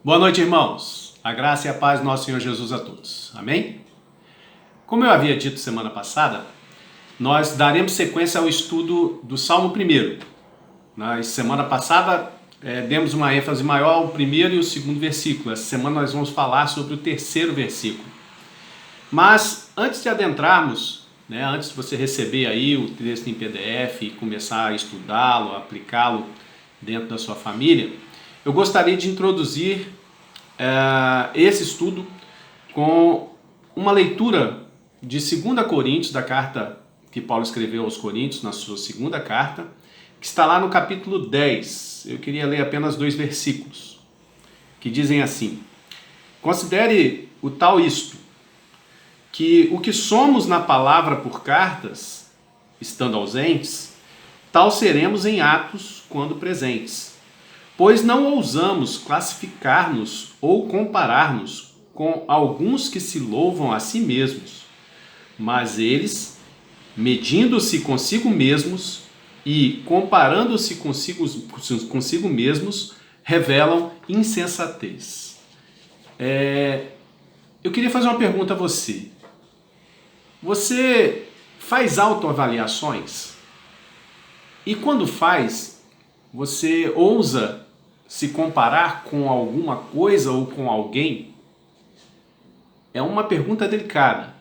Boa noite, irmãos. A graça e a paz do nosso Senhor Jesus a todos. Amém? Como eu havia dito semana passada, nós daremos sequência ao estudo do Salmo 1. Na semana passada, demos uma ênfase maior ao primeiro e o segundo versículo. Essa semana nós vamos falar sobre o terceiro versículo. Mas, antes de adentrarmos, antes de você receber aí o texto em PDF e começar a estudá-lo, aplicá-lo dentro da sua família, eu gostaria de introduzir esse estudo com uma leitura de 2 Coríntios, da carta que Paulo escreveu aos Coríntios, na sua segunda carta, que está lá no capítulo 10. Eu queria ler apenas 2 versículos, que dizem assim: considere o tal isto, que o que somos na palavra por cartas, estando ausentes, tal seremos em atos quando presentes. Pois não ousamos classificar-nos ou comparar-nos com alguns que se louvam a si mesmos, mas eles, medindo-se consigo mesmos e comparando-se consigo mesmos, revelam insensatez. Eu queria fazer uma pergunta a você. Você faz autoavaliações? E quando faz, você ousa se comparar com alguma coisa ou com alguém? É uma pergunta delicada,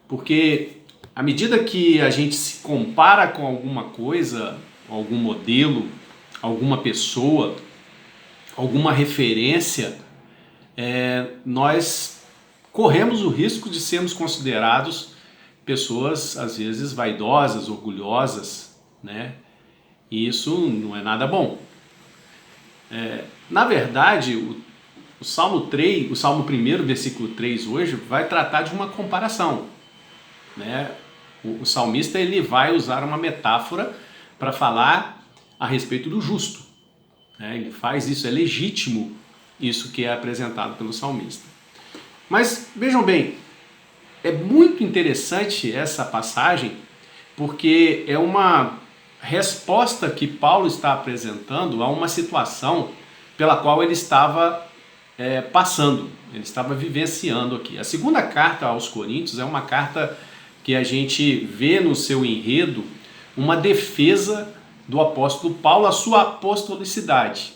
porque à medida que a gente se compara com alguma coisa, algum modelo, alguma pessoa, alguma referência, nós corremos o risco de sermos considerados pessoas, às vezes, vaidosas, orgulhosas, né? E isso não é nada bom. Na verdade, o Salmo 1, versículo 3 hoje, vai tratar de uma comparação, né? O salmista ele vai usar uma metáfora para falar a respeito do justo, né? Ele faz isso, é legítimo isso que é apresentado pelo salmista. Mas vejam bem, é muito interessante essa passagem, porque é uma resposta que Paulo está apresentando a uma situação pela qual ele estava passando, ele estava vivenciando aqui. A segunda carta aos Coríntios é uma carta que a gente vê no seu enredo uma defesa do apóstolo Paulo, a sua apostolicidade.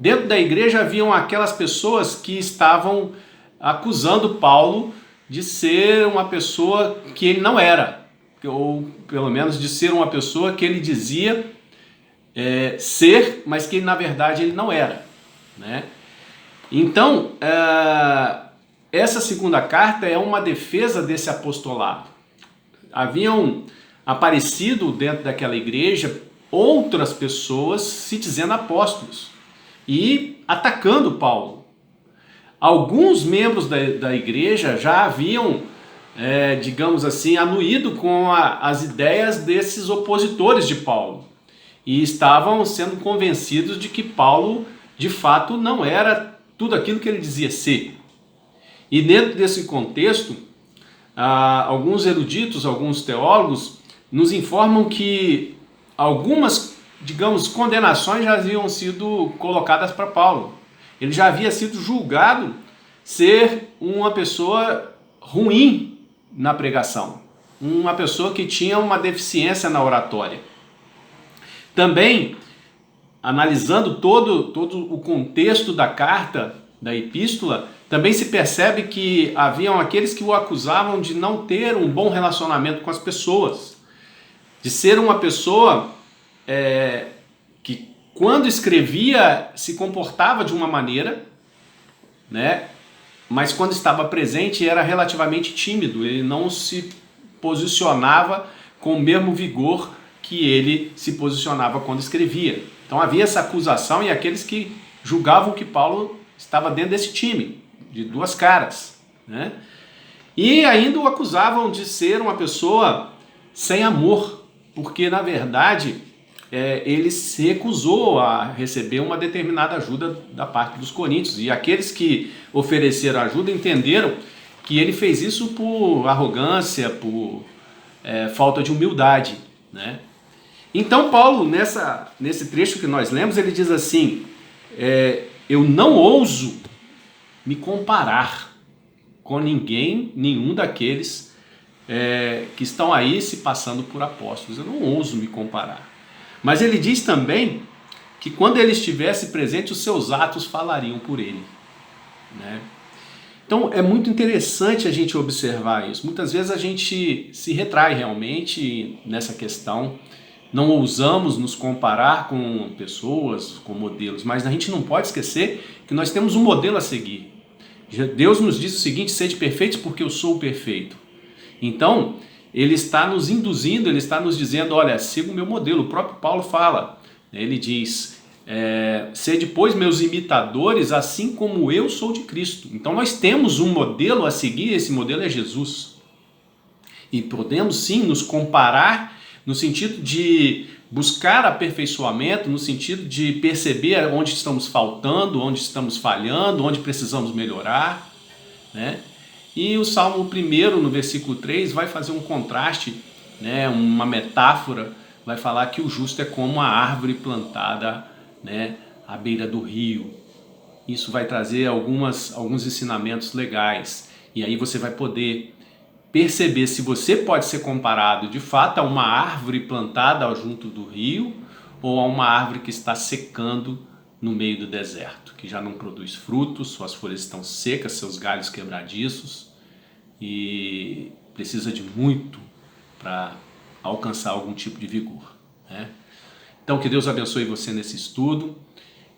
Dentro da igreja haviam aquelas pessoas que estavam acusando Paulo de ser uma pessoa que ele não era, ou pelo menos de ser uma pessoa que ele dizia ser, mas que na verdade ele não era, né? Então, essa segunda carta é uma defesa desse apostolado. Haviam aparecido dentro daquela igreja outras pessoas se dizendo apóstolos e atacando Paulo. Alguns membros da igreja já haviam, digamos assim, anuído com as ideias desses opositores de Paulo e estavam sendo convencidos de que Paulo, de fato, não era tudo aquilo que ele dizia ser. E dentro desse contexto, alguns eruditos, alguns teólogos, nos informam que algumas, digamos, condenações já haviam sido colocadas para Paulo. Ele já havia sido julgado ser uma pessoa ruim na pregação, uma pessoa que tinha uma deficiência na oratória. Também, analisando todo o contexto da carta, da epístola, também se percebe que haviam aqueles que o acusavam de não ter um bom relacionamento com as pessoas, de ser uma pessoa que, quando escrevia, se comportava de uma maneira, né? Mas quando estava presente era relativamente tímido, ele não se posicionava com o mesmo vigor que ele se posicionava quando escrevia. Então havia essa acusação e aqueles que julgavam que Paulo estava dentro desse time, de duas caras, né? E ainda o acusavam de ser uma pessoa sem amor, porque na verdade ele se recusou a receber uma determinada ajuda da parte dos coríntios, e aqueles que ofereceram ajuda entenderam que ele fez isso por arrogância, por falta de humildade, né? Então Paulo, nesse trecho que nós lemos, ele diz assim: eu não ouso me comparar com nenhum daqueles que estão aí se passando por apóstolos. Eu não ouso me comparar. Mas ele diz também que quando ele estivesse presente, os seus atos falariam por ele, né? Então é muito interessante a gente observar isso. Muitas vezes a gente se retrai realmente nessa questão, não ousamos nos comparar com pessoas, com modelos, mas a gente não pode esquecer que nós temos um modelo a seguir. Deus nos diz o seguinte: sede perfeitos porque eu sou perfeito. Então, ele está nos induzindo, ele está nos dizendo, olha, siga o meu modelo. O próprio Paulo fala, ele diz, sede, pois, meus imitadores, assim como eu sou de Cristo. Então nós temos um modelo a seguir, esse modelo é Jesus. E podemos sim nos comparar no sentido de buscar aperfeiçoamento, no sentido de perceber onde estamos faltando, onde estamos falhando, onde precisamos melhorar, né? E o Salmo 1, no versículo 3, vai fazer um contraste, né, uma metáfora, vai falar que o justo é como uma árvore plantada, né, à beira do rio. Isso vai trazer alguns ensinamentos legais. E aí você vai poder perceber se você pode ser comparado de fato a uma árvore plantada junto do rio ou a uma árvore que está secando no meio do deserto, que já não produz frutos, suas folhas estão secas, seus galhos quebradiços e precisa de muito para alcançar algum tipo de vigor, né? Então que Deus abençoe você nesse estudo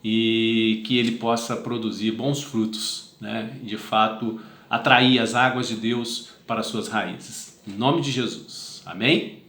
e que ele possa produzir bons frutos, né? De fato atrair as águas de Deus para suas raízes. Em nome de Jesus. Amém?